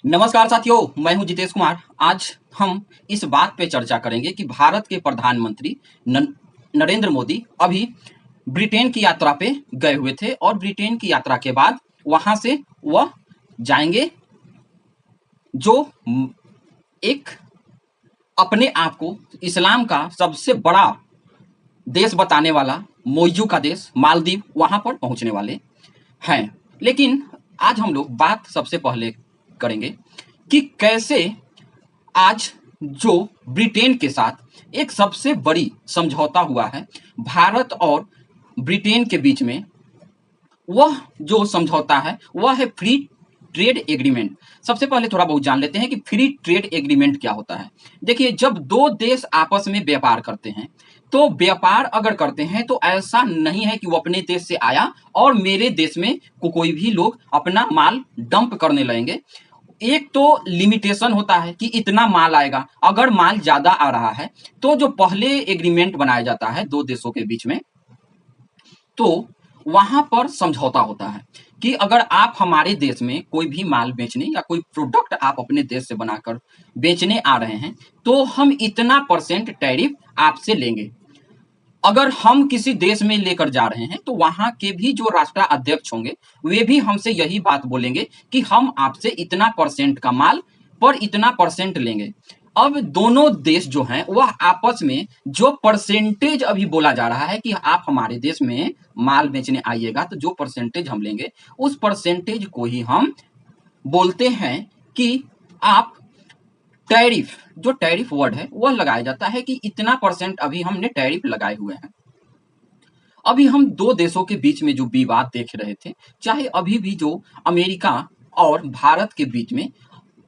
नमस्कार साथियों, मैं हूं जितेश कुमार। आज हम इस बात पे चर्चा करेंगे कि भारत के प्रधानमंत्री नरेंद्र मोदी अभी ब्रिटेन की यात्रा पे गए हुए थे और ब्रिटेन की यात्रा के बाद वहां से वह जाएंगे जो एक अपने आप को इस्लाम का सबसे बड़ा देश बताने वाला मौजू का देश मालदीव, वहां पर पहुंचने वाले हैं। लेकिन आज हम लोग बात सबसे पहले करेंगे कि कैसे आज जो ब्रिटेन के साथ एक सबसे बड़ी समझौता हुआ है भारत और ब्रिटेन के बीच में, वह जो समझौता है वह है फ्री ट्रेड एग्रीमेंट। सबसे पहले थोड़ा बहुत जान लेते हैं कि फ्री ट्रेड एग्रीमेंट क्या होता है। देखिए, जब दो देश आपस में व्यापार करते हैं तो व्यापार अगर करते हैं तो ऐसा नहीं है कि वो अपने देश से आया और मेरे देश में कोई भी लोग अपना माल डंप करने लगेंगे। एक तो लिमिटेशन होता है कि इतना माल आएगा। अगर माल ज्यादा आ रहा है तो जो पहले एग्रीमेंट बनाया जाता है दो देशों के बीच में, तो वहां पर समझौता होता है कि अगर आप हमारे देश में कोई भी माल बेचने या कोई प्रोडक्ट आप अपने देश से बनाकर बेचने आ रहे हैं तो हम इतना परसेंट टैरिफ आपसे लेंगे। अगर हम किसी देश में लेकर जा रहे हैं तो वहां के भी जो राष्ट्राध्यक्ष होंगे वे भी हमसे यही बात बोलेंगे कि हम आपसे इतना परसेंट का माल पर इतना परसेंट लेंगे। अब दोनों देश जो हैं वह आपस में जो परसेंटेज अभी बोला जा रहा है कि आप हमारे देश में माल बेचने आइएगा तो जो परसेंटेज हम लेंगे उस परसेंटेज को ही हम बोलते हैं कि आप टैरिफ, जो टैरिफ वर्ड है वह लगाया जाता है कि इतना परसेंट अभी हमने टैरिफ लगाए हुए हैं। अभी हम दो देशों के बीच में जो विवाद देख रहे थे, चाहे अभी भी जो अमेरिका और भारत के बीच में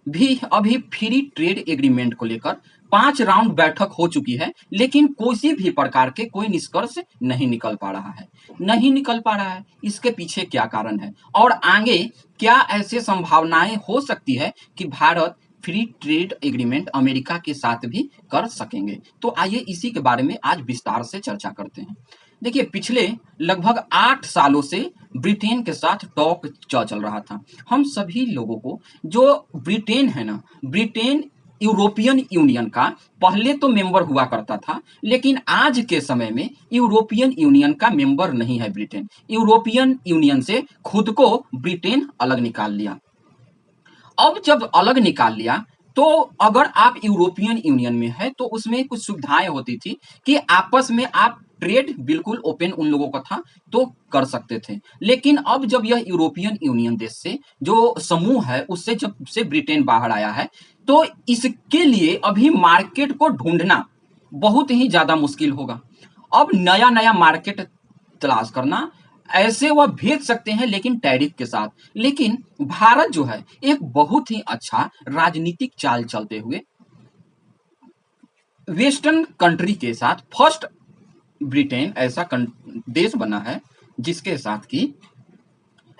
भी अभी फ्री ट्रेड एग्रीमेंट को लेकर 5 राउंड बैठक हो चुकी है, लेकिन किसी भी प्रकार के कोई निष्कर्ष नहीं निकल पा रहा है। नहीं निकल पा रहा है, इसके पीछे क्या कारण है और आगे क्या ऐसे संभावनाएं हो सकती है कि Bharat free trade agreement America के साथ भी कर सकेंगे। तो आइए इसी के बारे में आज विस्तार से चर्चा करते हैं। देखिए, पिछले लगभग 8 सालों से ब्रिटेन के साथ टॉक चल रहा था। हम सभी लोगों को जो ब्रिटेन है ना, ब्रिटेन यूरोपियन यूनियन का पहले तो मेंबर हुआ करता था, लेकिन आज के समय में यूरोपियन यूनियन का मेंबर नहीं है ब्रिटेन। यूरोपियन यूनियन से खुद को ब्रिटेन अलग निकाल लिया। अब जब अलग निकाल लिया तो अगर आप यूरोपियन यूनियन में है तो उसमें कुछ सुविधाएं होती थी कि आपस में आप ट्रेड बिल्कुल ओपन उन लोगों का था तो कर सकते थे। लेकिन अब जब यह यूरोपियन यूनियन देश से जो समूह है उससे जब से ब्रिटेन बाहर आया है तो इसके लिए अभी मार्केट को ढूंढना बहुत ही ज्यादा मुश्किल होगा। अब नया नया मार्केट तलाश करना, ऐसे वह भेज सकते हैं लेकिन टैरिफ के साथ। लेकिन भारत जो है एक बहुत ही अच्छा राजनीतिक चाल चलते हुए वेस्टर्न कंट्री के साथ फर्स्ट ब्रिटेन ऐसा देश बना है जिसके साथ कि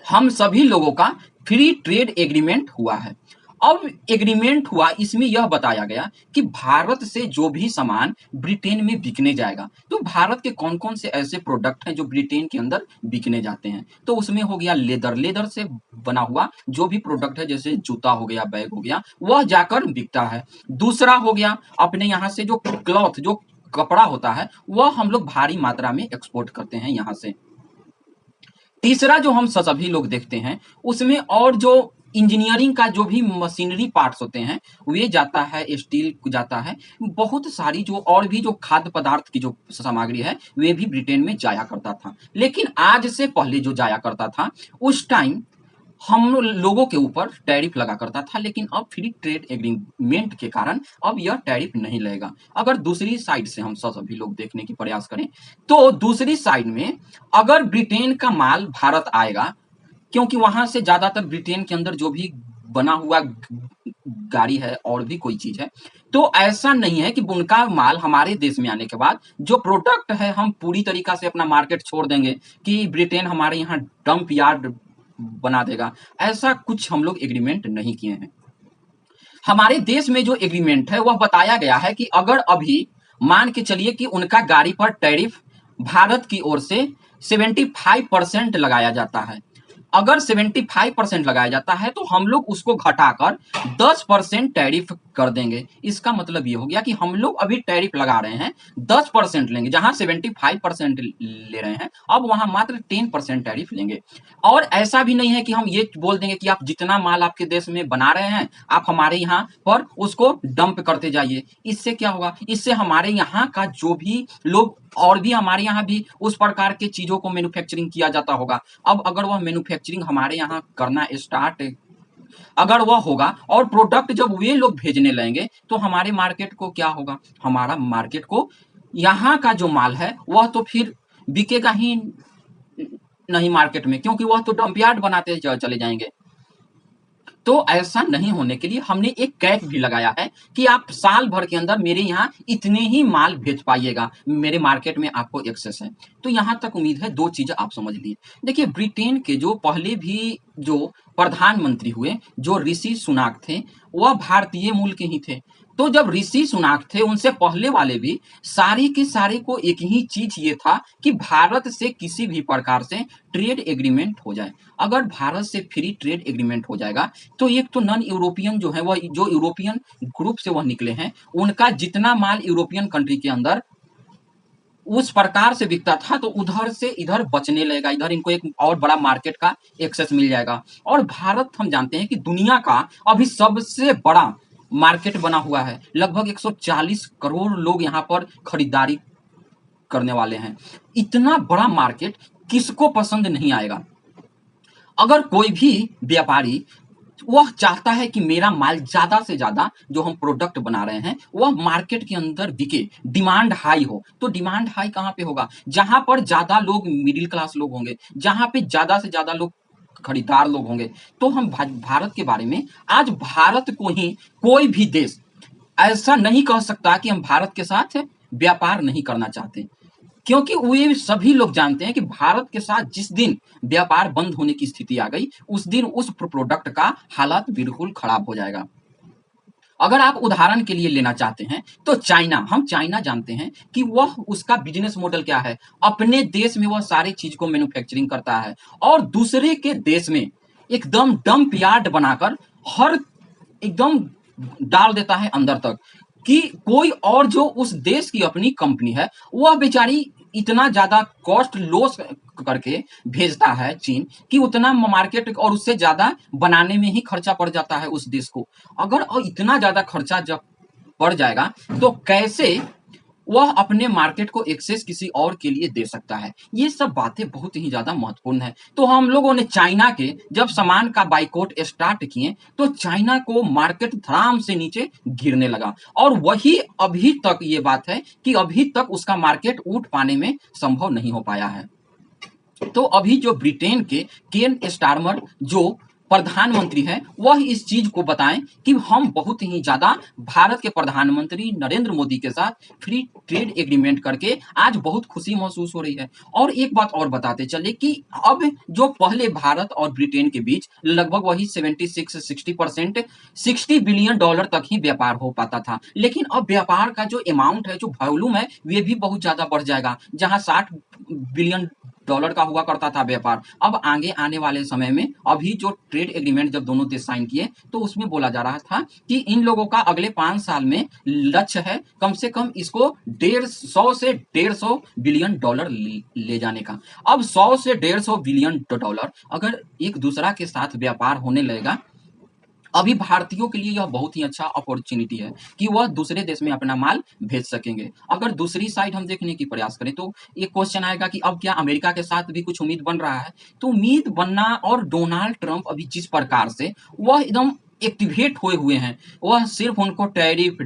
हम सभी लोगों का फ्री ट्रेड एग्रीमेंट हुआ है। अब एग्रीमेंट हुआ, इसमें यह बताया गया कि भारत से जो भी सामान ब्रिटेन में बिकने जाएगा, तो भारत के कौन कौन से ऐसे प्रोडक्ट हैं जो ब्रिटेन के अंदर बिकने जाते हैं। तो उसमें हो गया लेदर, लेदर से बना हुआ जो भी प्रोडक्ट है जैसे जूता हो गया, बैग हो गया, वह जाकर बिकता है। दूसरा हो गया अपने यहाँ से जो क्लॉथ, जो कपड़ा होता है, वह हम लोग भारी मात्रा में एक्सपोर्ट करते हैं यहाँ से। तीसरा जो हम सभी लोग देखते हैं उसमें और जो इंजीनियरिंग का जो भी मशीनरी पार्ट्स होते हैं वे जाता है, स्टील जाता है, बहुत सारी जो और भी जो खाद्य पदार्थ की जो सामग्री है वे भी ब्रिटेन में जाया करता था। लेकिन आज से पहले जो जाया करता था उस टाइम हम लोगों के ऊपर टैरिफ लगा करता था, लेकिन अब फ्री ट्रेड एग्रीमेंट के कारण अब यह टैरिफ नहीं लगेगा। अगर दूसरी साइड से हम सभी लोग देखने की प्रयास करें तो दूसरी साइड में अगर ब्रिटेन का माल भारत आएगा, क्योंकि वहां से ज्यादातर ब्रिटेन के अंदर जो भी बना हुआ गाड़ी है और भी कोई चीज है, तो ऐसा नहीं है कि उनका माल हमारे देश में आने के बाद जो प्रोडक्ट है हम पूरी तरीका से अपना मार्केट छोड़ देंगे कि ब्रिटेन हमारे यहाँ डंप यार्ड बना देगा। ऐसा कुछ हम लोग एग्रीमेंट नहीं किए हैं। हमारे देश में जो एग्रीमेंट है वह बताया गया है कि अगर अभी मान के चलिए कि उनका गाड़ी पर टैरिफ भारत की ओर से 75% लगाया जाता है, अगर 75% लगाया जाता है तो हम लोग उसको घटाकर 10% टैरिफ कर देंगे। इसका मतलब ये हो गया कि हम लोग अभी टैरिफ लगा रहे हैं 10% लेंगे, जहां 75% ले रहे हैं अब वहां मात्र 10% टैरिफ लेंगे। और ऐसा भी नहीं है कि हम ये बोल देंगे कि आप जितना माल आपके देश में बना रहे हैं आप हमारे यहाँ पर उसको डंप करते जाइए। इससे क्या होगा, इससे हमारे यहाँ का जो भी लोग और भी हमारे यहाँ भी उस प्रकार के चीजों को मैन्युफैक्चरिंग किया जाता होगा। अब अगर वह मैन्युफैक्चरिंग हमारे यहाँ करना स्टार्ट अगर वह होगा और प्रोडक्ट जब वे लोग भेजने लगेंगे तो हमारे मार्केट को क्या होगा, हमारा मार्केट को यहाँ का जो माल है वह तो फिर बिकेगा ही नहीं मार्केट में, क्योंकि वह तो डंपयार्ड बनाते चले जाएंगे। तो ऐसा नहीं होने के लिए हमने एक कैप भी लगाया है कि आप साल भर के अंदर मेरे यहाँ इतने ही माल भेज पाइएगा, मेरे मार्केट में आपको एक्सेस है। तो यहाँ तक उम्मीद है दो चीजें आप समझ लिए। देखिए, ब्रिटेन के जो पहले भी जो प्रधानमंत्री हुए, जो ऋषि सुनाक थे, वह भारतीय मूल के ही थे। तो जब ऋषि सुनाक थे उनसे पहले वाले भी सारे के सारे को एक ही चीज ये था कि भारत से किसी भी प्रकार से ट्रेड एग्रीमेंट हो जाए। अगर भारत से फ्री ट्रेड एग्रीमेंट हो जाएगा तो एक तो नॉन यूरोपियन जो है वह जो यूरोपियन ग्रुप से वह निकले हैं उनका जितना माल यूरोपियन कंट्री के अंदर उस प्रकार से बिकता था तो उधर से इधर बचने लगेगा, इधर इनको एक और बड़ा मार्केट का एक्सेस मिल जाएगा। और भारत हम जानते हैं कि दुनिया का अभी सबसे बड़ा मार्केट बना हुआ है, लगभग 140 करोड़ लोग यहाँ पर खरीदारी करने वाले हैं। इतना बड़ा मार्केट किसको पसंद नहीं आएगा। अगर कोई भी व्यापारी वह चाहता है कि मेरा माल ज्यादा से ज्यादा जो हम प्रोडक्ट बना रहे हैं वह मार्केट के अंदर बिके, डिमांड हाई हो। तो डिमांड हाई कहां पे होगा, जहां पर ज्यादा लोग मिडिल क्लास लोग होंगे, जहां पे ज्यादा से ज्यादा लोग खरीदार लोग होंगे। तो हम भारत के बारे में आज भारत को ही कोई भी देश ऐसा नहीं कह सकता कि हम भारत के साथ व्यापार नहीं करना चाहते, क्योंकि वे सभी लोग जानते हैं कि भारत के साथ जिस दिन व्यापार बंद होने की स्थिति आ गई उस दिन उस प्रोडक्ट का हालात बिल्कुल खराब हो जाएगा। अगर आप उदाहरण के लिए लेना चाहते हैं तो चाइना, हम चाइना जानते हैं कि वह उसका बिजनेस मॉडल क्या है, अपने देश में वह सारी चीज को मैन्युफैक्चरिंग करता है और दूसरे के देश में एकदम डंप यार्ड बनाकर हर एकदम डाल देता है अंदर तक कि कोई और जो उस देश की अपनी कंपनी है वह बेचारी इतना ज्यादा कॉस्ट लॉस करके भेजता है चीन कि उतना मार्केट और उससे ज्यादा बनाने में ही खर्चा पड़ जाता है उस देश को। अगर इतना ज्यादा खर्चा जब पड़ जाएगा तो कैसे वह अपने मार्केट को एक्सेस किसी और के लिए दे सकता है। ये सब बातें बहुत ही ज्यादा महत्वपूर्ण है। तो हम लोगों ने चाइना के जब सामान का बाइकआउट स्टार्ट किए तो चाइना को मार्केट धड़ाम से नीचे गिरने लगा और वही अभी तक ये बात है कि अभी तक उसका मार्केट उठ पाने में संभव नहीं हो पाया है। तो अभी जो ब्रिटेन के केन स्टारमर जो प्रधानमंत्री है वह इस चीज को बताएं कि हम बहुत ही ज्यादा भारत के प्रधानमंत्री नरेंद्र मोदी के साथ फ्री ट्रेड एग्रीमेंट करके आज बहुत खुशी महसूस हो रही है। और एक बात और बताते चले कि अब जो पहले भारत और ब्रिटेन के बीच लगभग वही 76-60% $60 बिलियन तक ही व्यापार हो पाता था, लेकिन अब व्यापार का जो अमाउंट है, जो वॉल्यूम है, वे भी बहुत ज्यादा बढ़ जाएगा। जहां $60 बिलियन का हुआ करता था व्यापार, अब आगे आने वाले समय में अभी जो ट्रेड एग्रीमेंट जब दोनों देश साइन किए तो उसमें बोला जा रहा था कि इन लोगों का अगले 5 साल में लक्ष्य है कम से कम इसको 150 से $150 बिलियन ले जाने का। अब 100 से $150 बिलियन अगर एक दूसरा के साथ व्यापार होने लगेगा, अभी भारतीयों के लिए यह बहुत ही अच्छा अपॉर्चुनिटी है कि वह दूसरे देश में अपना माल भेज सकेंगे। अगर दूसरी साइड हम देखने की प्रयास करें तो एक क्वेश्चन आएगा कि अब क्या अमेरिका के साथ भी कुछ उम्मीद बन रहा है। तो उम्मीद बनना, और डोनाल्ड ट्रंप अभी जिस प्रकार से वह एकदम एक्टिवेट हुए हैं, वह सिर्फ उनको टैरिफ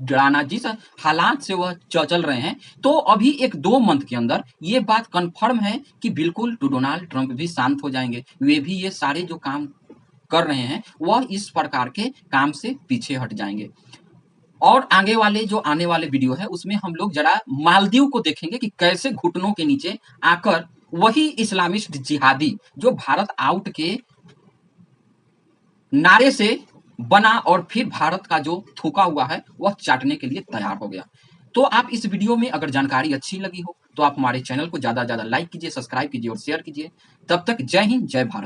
डराना, जिस हालात से वह चल रहे हैं, तो अभी 1-2 मंथ के अंदर ये बात कंफर्म है कि बिल्कुल डोनाल्ड ट्रंप भी शांत हो जाएंगे। वे भी ये सारे जो काम कर रहे हैं वह इस प्रकार के काम से पीछे हट जाएंगे। और आगे वाले जो आने वाले वीडियो है उसमें हम लोग जरा मालदीव को देखेंगे कि कैसे घुटनों के नीचे आकर वही इस्लामिस्ट जिहादी जो भारत आउट के नारे से बना और फिर भारत का जो थूका हुआ है वह चाटने के लिए तैयार हो गया। तो आप इस वीडियो में अगर जानकारी अच्छी लगी हो तो आप हमारे चैनल को ज़्यादा से ज़्यादा लाइक कीजिए, सब्सक्राइब कीजिए और शेयर कीजिए। तब तक जय हिंद, जय भारत।